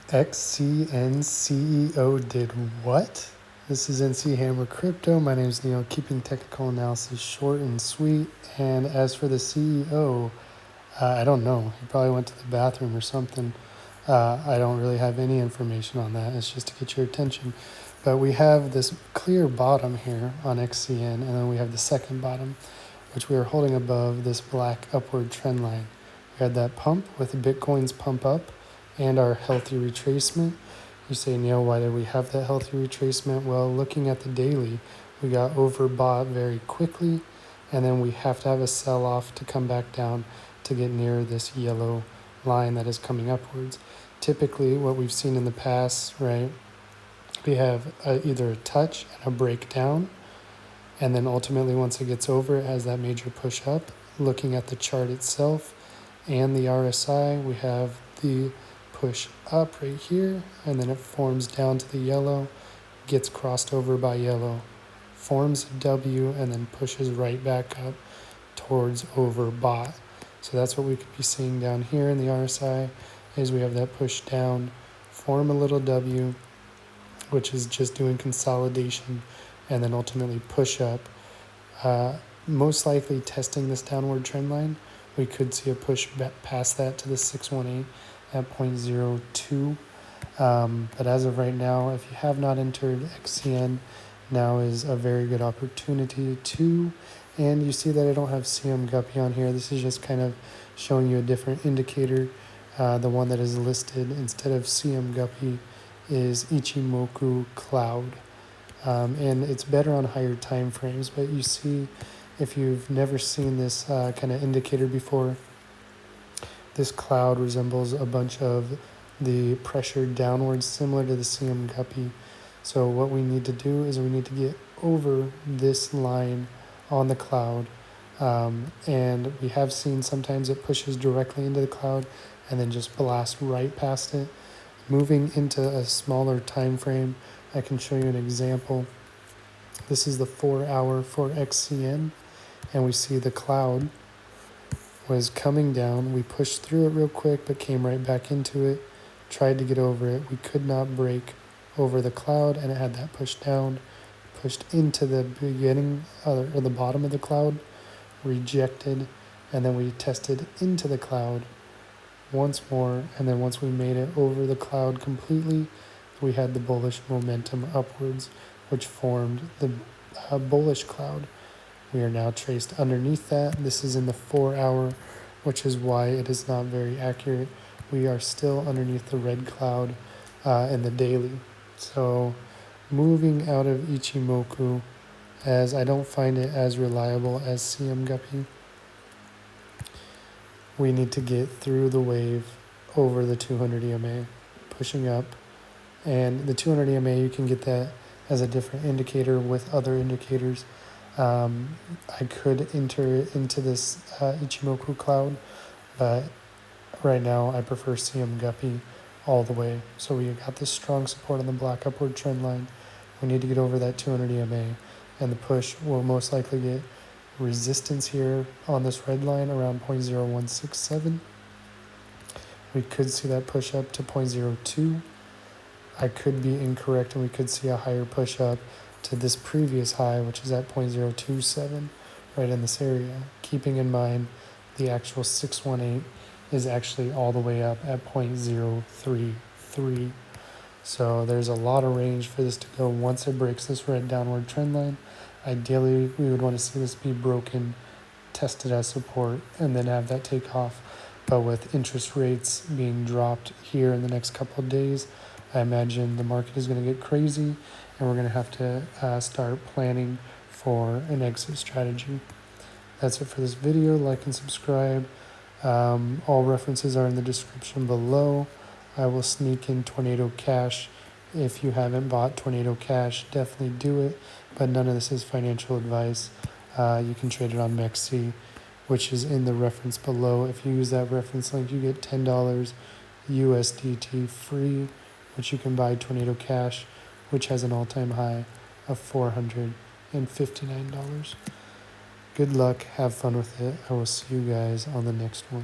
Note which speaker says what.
Speaker 1: XCN CEO did what? This is NC Hammer Crypto. My name is Neil, keeping technical analysis short and sweet. And as for the CEO, I don't know. He probably went to the bathroom or something. I don't really have any information on that. It's just to get your attention. But we have this clear bottom here on XCN, and then we have the second bottom, which we are holding above this black upward trend line. We had that pump with the Bitcoin's pump up and our healthy retracement. You say, Neil, why did we have that healthy retracement? Well, looking at the daily, we got overbought very quickly, and then we have to have a sell-off to come back down to get near this yellow line that is coming upwards. Typically, what we've seen in the past, right, we have either a touch and a breakdown, and then ultimately once it gets over, it has that major push up. Looking at the chart itself and the RSI, we have the push up right here, and then it forms down to the yellow, gets crossed over by yellow, forms a W, and then pushes right back up towards overbought. So that's what we could be seeing down here in the RSI, is we have that push down, form a little W, which is just doing consolidation, and then ultimately push up. Most likely testing this downward trend line, we could see a push past that to the 618 at 0.02. But as of right now, if you have not entered XCN, now is a very good opportunity to. And you see that I don't have CM Guppy on here. This is just kind of showing you a different indicator. The one that is listed instead of CM Guppy is Ichimoku Cloud. And it's better on higher time frames, but you see, if you've never seen this kind of indicator before, this cloud resembles a bunch of the pressure downwards, similar to the CM Guppy. So what we need to do is we need to get over this line on the cloud. And we have seen sometimes it pushes directly into the cloud and then just blasts right past it. Moving into a smaller time frame, I can show you an example. This is the 4 hour for XCN, and we see the cloud was coming down. We pushed through it real quick, but came right back into it, tried to get over it. We could not break over the cloud, and it had that push down, pushed into the beginning or the bottom of the cloud, rejected, and then we tested into the cloud once more, and then once we made it over the cloud completely, we had the bullish momentum upwards, which formed the bullish cloud. We are now traced underneath that. This is in the 4 hour, which is why it is not very accurate. We are still underneath the red cloud in the daily. So moving out of Ichimoku, as I don't find it as reliable as CM Guppy, we need to get through the wave over the 200 EMA, pushing up. And the 200 EMA, you can get that as a different indicator with other indicators. I could enter into this Ichimoku cloud, but right now I prefer CM Guppy all the way. So we got this strong support on the black upward trend line. We need to get over that 200 EMA, and the push will most likely get resistance here on this red line around 0.0167. We could see that push up to 0.02. I could be incorrect, and we could see a higher push up to this previous high, which is at 0.027, right in this area. Keeping in mind the actual 618 is actually all the way up at 0.033. So there's a lot of range for this to go once it breaks this red downward trend line. Ideally, we would want to see this be broken, tested as support, and then have that take off. But with interest rates being dropped here in the next couple of days, I imagine the market is going to get crazy, and we're going to have to start planning for an exit strategy. That's it for this video. Like and subscribe. All references are in the description below. I will sneak in Tornado Cash. If you haven't bought Tornado Cash, definitely do it. But none of this is financial advice. You can trade it on Mexi, which is in the reference below. If you use that reference link, you get $10 USDT free, which you can buy Tornado Cash, which has an all-time high of $459. Good luck. Have fun with it. I will see you guys on the next one.